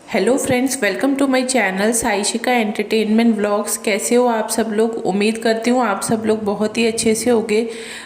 Hello friends, welcome to my channel Saishika entertainment vlogs. कैसे हो आप सब लोग? उम्मीद करती हूँ आप सब लोग बहुत ही अच्छे से होंगे।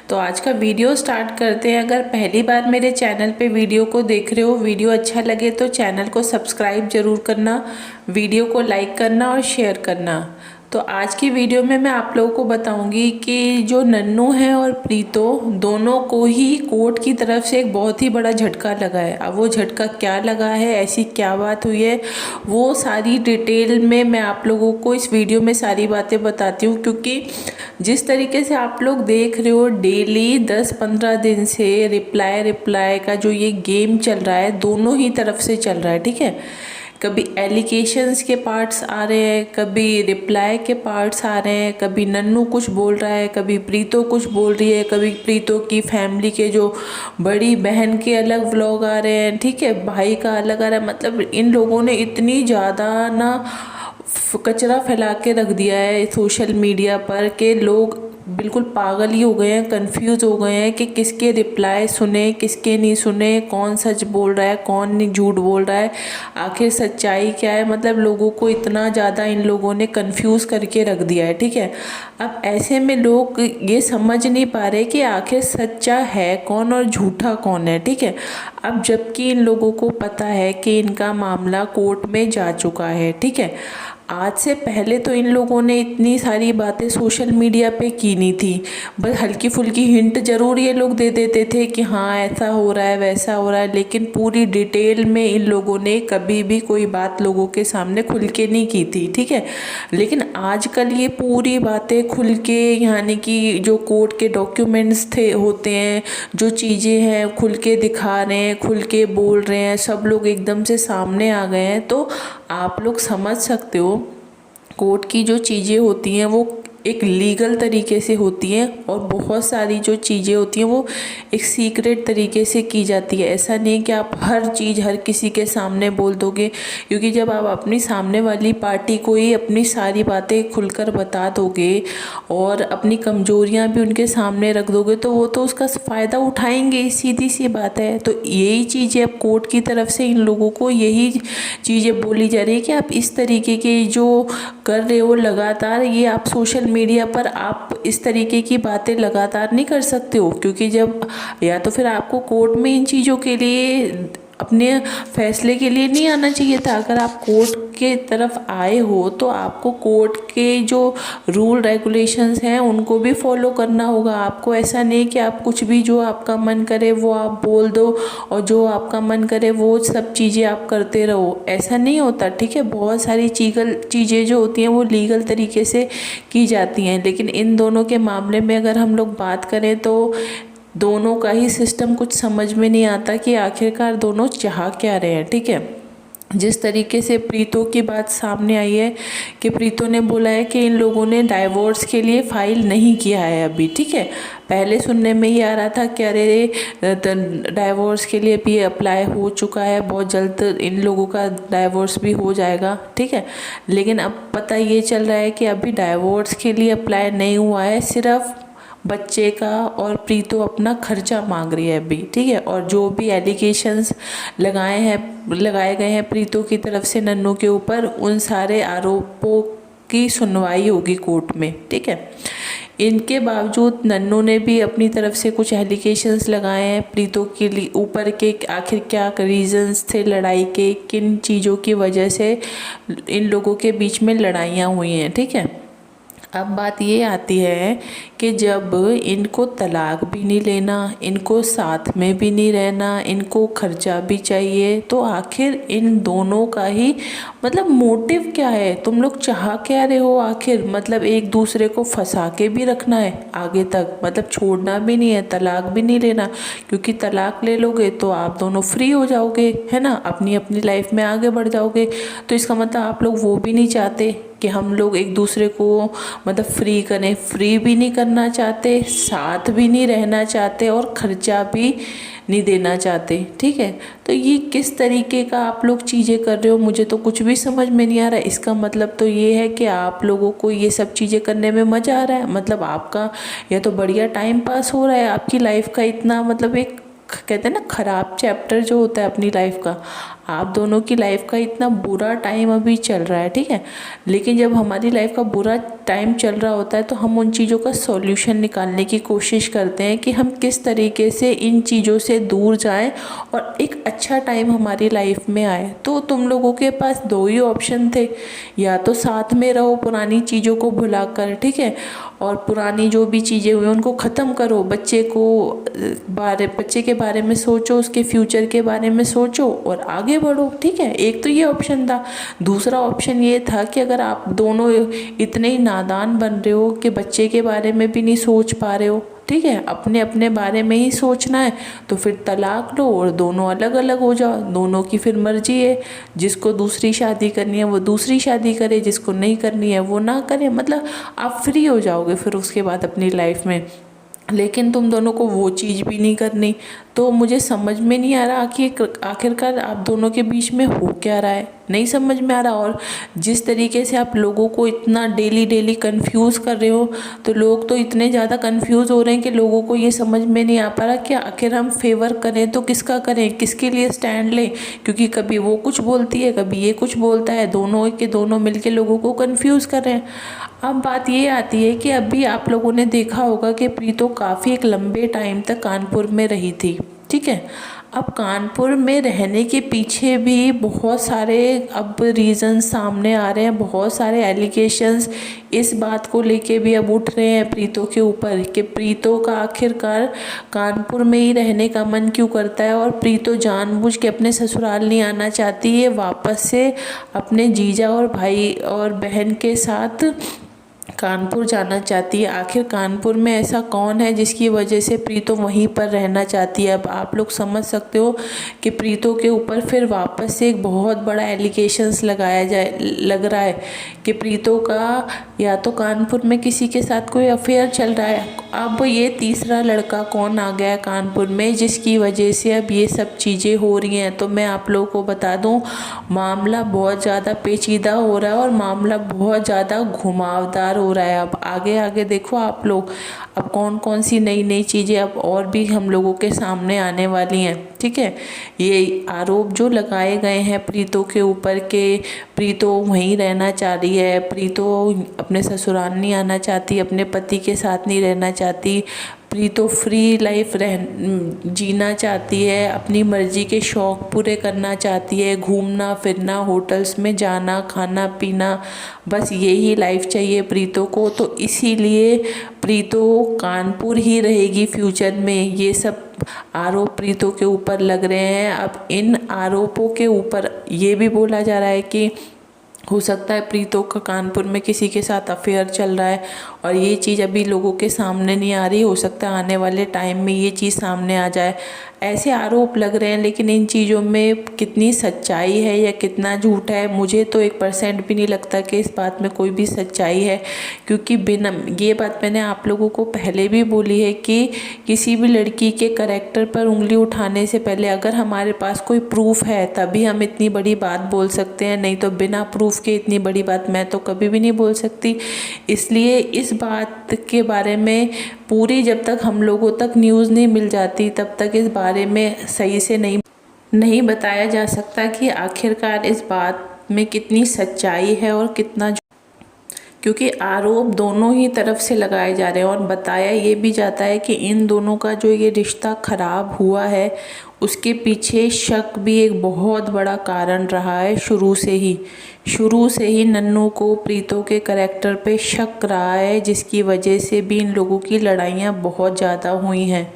तो आज का वीडियो स्टार्ट करते हैं। अगर पहली बार मेरे चैनल पे वीडियो को देख रहे हो, वीडियो अच्छा लगे तो चैनल को सब्सक्राइब ज़रूर करना, वीडियो को लाइक करना और शेयर करना। तो आज की वीडियो में मैं आप लोगों को बताऊंगी कि जो नन्नू है और प्रीतो दोनों को ही कोर्ट की तरफ से एक बहुत ही बड़ा झटका लगा है। अब वो झटका क्या लगा है, ऐसी क्या बात हुई है, वो सारी डिटेल में मैं आप लोगों को इस वीडियो में सारी बातें बताती हूँ। क्योंकि जिस तरीके से आप लोग देख रहे हो डेली 10-15 दिन से रिप्लाई का जो ये गेम चल रहा है, दोनों ही तरफ से चल रहा है। ठीक है, कभी एलिगेशंस के पार्ट्स आ रहे हैं, कभी रिप्लाई के पार्ट्स आ रहे हैं, कभी नन्नू कुछ बोल रहा है, कभी प्रीतो कुछ बोल रही है, कभी प्रीतो की फैमिली के जो बड़ी बहन के अलग व्लॉग आ रहे हैं, ठीक है, भाई का अलग आ रहा है। मतलब इन लोगों ने इतनी ज़्यादा ना कचरा फैला के रख दिया है सोशल मीडिया पर कि लोग बिल्कुल पागल ही हो गए हैं, कंफ्यूज हो गए हैं कि किसके रिप्लाई सुने, किसके नहीं सुने, कौन सच बोल रहा है, कौन नहीं झूठ बोल रहा है, आखिर सच्चाई क्या है। मतलब लोगों को इतना ज़्यादा इन लोगों ने कंफ्यूज करके रख दिया है। ठीक है, अब ऐसे में लोग ये समझ नहीं पा रहे कि आखिर सच्चा है कौन और झूठा कौन है। ठीक है, अब जबकि इन लोगों को पता है कि इनका मामला कोर्ट में जा चुका है। ठीक है, आज से पहले तो इन लोगों ने इतनी सारी बातें सोशल मीडिया पे की नहीं थी, बस हल्की फुल्की हिंट जरूर ये लोग दे देते थे कि हाँ ऐसा हो रहा है वैसा हो रहा है, लेकिन पूरी डिटेल में इन लोगों ने कभी भी कोई बात लोगों के सामने खुल के नहीं की थी। ठीक है, लेकिन आजकल ये पूरी बातें खुल के, यानी कि जो कोर्ट के डॉक्यूमेंट्स थे होते हैं, जो चीज़ें हैं खुल के दिखा रहे हैं, खुल के बोल रहे हैं, सब लोग एकदम से सामने आ गए हैं। तो आप लोग समझ सकते हो कोर्ट की जो चीज़ें होती हैं वो एक लीगल तरीके से होती हैं, और बहुत सारी जो चीज़ें होती हैं वो एक सीक्रेट तरीके से की जाती है। ऐसा नहीं कि आप हर चीज़ हर किसी के सामने बोल दोगे, क्योंकि जब आप अपनी सामने वाली पार्टी को ही अपनी सारी बातें खुलकर बता दोगे और अपनी कमजोरियां भी उनके सामने रख दोगे तो वो तो उसका फ़ायदा उठाएंगे, सीधी सी बात है। तो यही चीज़ें अब कोर्ट की तरफ से इन लोगों को यही चीज़ें बोली जा रही है कि आप इस तरीके के जो कर रहे हो लगातार, ये आप सोशल मीडिया पर आप इस तरीके की बातें लगातार नहीं कर सकते हो। क्योंकि जब या तो फिर आपको कोर्ट में इन चीज़ों के लिए अपने फैसले के लिए नहीं आना चाहिए था। अगर आप कोर्ट के तरफ आए हो तो आपको कोर्ट के जो रूल रेगुलेशंस हैं उनको भी फॉलो करना होगा। आपको ऐसा नहीं कि आप कुछ भी जो आपका मन करे वो आप बोल दो और जो आपका मन करे वो सब चीज़ें आप करते रहो, ऐसा नहीं होता। ठीक है, बहुत सारी चीज़ें जो होती हैं वो लीगल तरीके से की जाती हैं, लेकिन इन दोनों के मामले में अगर हम लोग बात करें तो दोनों का ही सिस्टम कुछ समझ में नहीं आता कि आखिरकार दोनों चाह क्या रहे हैं। ठीक है, जिस तरीके से प्रीतो की बात सामने आई है कि प्रीतो ने बोला है कि इन लोगों ने डाइवोर्स के लिए फाइल नहीं किया है अभी। ठीक है, पहले सुनने में ये आ रहा था कि अरे डाइवोर्स के लिए भी अप्लाई हो चुका है, बहुत जल्द इन लोगों का डाइवोर्स भी हो जाएगा। ठीक है, लेकिन अब पता ये चल रहा है कि अभी डाइवोर्स के लिए अप्लाई नहीं हुआ है, सिर्फ बच्चे का, और प्रीतो अपना खर्चा मांग रही है अभी। ठीक है, और जो भी एलिगेशंस लगाए गए हैं प्रीतो की तरफ से नन्नू के ऊपर, उन सारे आरोपों की सुनवाई होगी कोर्ट में। ठीक है, इनके बावजूद नन्नू ने भी अपनी तरफ से कुछ एलिगेशंस लगाए हैं प्रीतो के लिए ऊपर के, आखिर क्या रीजंस थे लड़ाई के, किन चीज़ों की वजह से इन लोगों के बीच में लड़ाइयाँ हुई हैं। ठीक है, अब बात ये आती है कि जब इनको तलाक भी नहीं लेना, इनको साथ में भी नहीं रहना, इनको खर्चा भी चाहिए, तो आखिर इन दोनों का ही मतलब मोटिव क्या है? तुम लोग चाह क्या रहे हो आखिर? मतलब एक दूसरे को फंसा के भी रखना है आगे तक, मतलब छोड़ना भी नहीं है, तलाक भी नहीं लेना, क्योंकि तलाक ले लोगे तो आप दोनों फ्री हो जाओगे, है ना, अपनी अपनी लाइफ में आगे बढ़ जाओगे। तो इसका मतलब आप लोग वो भी नहीं चाहते कि हम लोग एक दूसरे को मतलब फ्री करें, फ्री भी नहीं करना चाहते, साथ भी नहीं रहना चाहते, और खर्चा भी नहीं देना चाहते। ठीक है, तो ये किस तरीके का आप लोग चीज़ें कर रहे हो, मुझे तो कुछ भी समझ में नहीं आ रहा है। इसका मतलब तो ये है कि आप लोगों को ये सब चीज़ें करने में मज़ा आ रहा है, मतलब आपका या तो बढ़िया टाइम पास हो रहा है, आपकी लाइफ का इतना मतलब एक कहते हैं ना खराब चैप्टर जो होता है अपनी लाइफ का, आप दोनों की लाइफ का इतना बुरा टाइम अभी चल रहा है, ठीक है, लेकिन जब हमारी लाइफ का बुरा टाइम चल रहा होता है तो हम उन चीज़ों का सॉल्यूशन निकालने की कोशिश करते हैं कि हम किस तरीके से इन चीज़ों से दूर जाएं और एक अच्छा टाइम हमारी लाइफ में आए। तो तुम लोगों के पास दो ही ऑप्शन थे, या तो साथ में रहो पुरानी चीज़ों को भुलाकर, ठीक है, और पुरानी जो भी चीज़ें हुई उनको ख़त्म करो, बच्चे के बारे में सोचो, उसके फ्यूचर के बारे में सोचो और आगे बढ़ो, ठीक है। एक तो ये ऑप्शन था। दूसरा ऑप्शन ये था कि अगर आप दोनों इतने ही नादान बन रहे हो कि बच्चे के बारे में भी नहीं सोच पा रहे हो, ठीक है, अपने अपने बारे में ही सोचना है, तो फिर तलाक लो और दोनों अलग अलग हो जाओ। दोनों की फिर मर्जी है, जिसको दूसरी शादी करनी है वो दूसरी शादी करे, जिसको नहीं करनी है वो ना करे, मतलब आप फ्री हो जाओगे फिर उसके बाद अपनी लाइफ में। लेकिन तुम दोनों को वो चीज़ भी नहीं करनी। तो मुझे समझ में नहीं आ रहा कि आखिरकार आप दोनों के बीच में हो क्या रहा है, नहीं समझ में आ रहा। और जिस तरीके से आप लोगों को इतना डेली डेली कंफ्यूज कर रहे हो, तो लोग तो इतने ज़्यादा कंफ्यूज हो रहे हैं कि लोगों को ये समझ में नहीं आ पा रहा कि आखिर हम फेवर करें तो किसका करें, किसके लिए स्टैंड लें, क्योंकि कभी वो कुछ बोलती है, कभी ये कुछ बोलता है, दोनों के दोनों मिलके लोगों को कंफ्यूज कर रहे हैं। अब बात ये आती है कि अभी आप लोगों ने देखा होगा कि प्रीतो काफ़ी एक लंबे टाइम तक कानपुर में रही थी, ठीक है। अब कानपुर में रहने के पीछे भी बहुत सारे अब रीज़न सामने आ रहे हैं, बहुत सारे एलिगेशंस इस बात को लेके भी अब उठ रहे हैं प्रीतो के ऊपर कि प्रीतो का आखिरकार कानपुर में ही रहने का मन क्यों करता है, और प्रीतो जानबूझ के अपने ससुराल नहीं आना चाहती है, वापस से अपने जीजा और भाई और बहन के साथ कानपुर जाना चाहती है। आखिर कानपुर में ऐसा कौन है जिसकी वजह से प्रीतो वहीं पर रहना चाहती है। अब आप लोग समझ सकते हो कि प्रीतो के ऊपर फिर वापस से एक बहुत बड़ा एलिगेशंस लग रहा है कि प्रीतो का या तो कानपुर में किसी के साथ कोई अफेयर चल रहा है। अब ये तीसरा लड़का कौन आ गया है कानपुर में जिसकी वजह से अब ये सब चीज़ें हो रही हैं। तो मैं आप लोगों को बता दूं, मामला बहुत ज़्यादा पेचीदा हो रहा है और मामला बहुत ज़्यादा घुमावदार हो रहा है। अब आगे आगे देखो आप लोग, अब कौन कौन सी नई नई चीज़ें अब और भी हम लोगों के सामने आने वाली हैं, ठीक है। ये आरोप जो लगाए गए हैं प्रीतो के ऊपर के प्रीतो वहीं रहना चाह रही है, प्रीतो अपने ससुराल नहीं आना चाहती, अपने पति के साथ नहीं रहना चाहती, प्रीतो फ्री लाइफ जीना चाहती है, अपनी मर्जी के शौक़ पूरे करना चाहती है, घूमना फिरना, होटल्स में जाना, खाना पीना, बस यही लाइफ चाहिए प्रीतो को। तो इसीलिए प्रीतो कानपुर ही रहेगी फ्यूचर में। ये सब आरोप प्रीतो के ऊपर लग रहे हैं। अब इन आरोपों के ऊपर ये भी बोला जा रहा है कि हो सकता है प्रीतो का कानपुर में किसी के साथ अफेयर चल रहा है, और ये चीज़ अभी लोगों के सामने नहीं आ रही। हो सकता है आने वाले टाइम में ये चीज़ सामने आ जाए। ऐसे आरोप लग रहे हैं, लेकिन इन चीज़ों में कितनी सच्चाई है या कितना झूठ है, मुझे तो 1% भी नहीं लगता कि इस बात में कोई भी सच्चाई है। क्योंकि बिना ये बात मैंने आप लोगों को पहले भी बोली है कि किसी भी लड़की के करैक्टर पर उंगली उठाने से पहले अगर हमारे पास कोई प्रूफ है तभी हम इतनी बड़ी बात बोल सकते हैं, नहीं तो बिना प्रूफ के इतनी बड़ी बात मैं तो कभी भी नहीं बोल सकती। इसलिए इस बात के बारे में पूरी जब तक हम लोगों तक न्यूज़ नहीं मिल जाती तब तक इस बारे में सही से नहीं बताया जा सकता कि आखिरकार इस बात में कितनी सच्चाई है और कितना, क्योंकि आरोप दोनों ही तरफ से लगाए जा रहे हैं। और बताया ये भी जाता है कि इन दोनों का जो ये रिश्ता ख़राब हुआ है उसके पीछे शक भी एक बहुत बड़ा कारण रहा है। शुरू से ही नन्नू को प्रीतो के करैक्टर पे शक रहा है, जिसकी वजह से भी इन लोगों की लड़ाइयाँ बहुत ज़्यादा हुई हैं।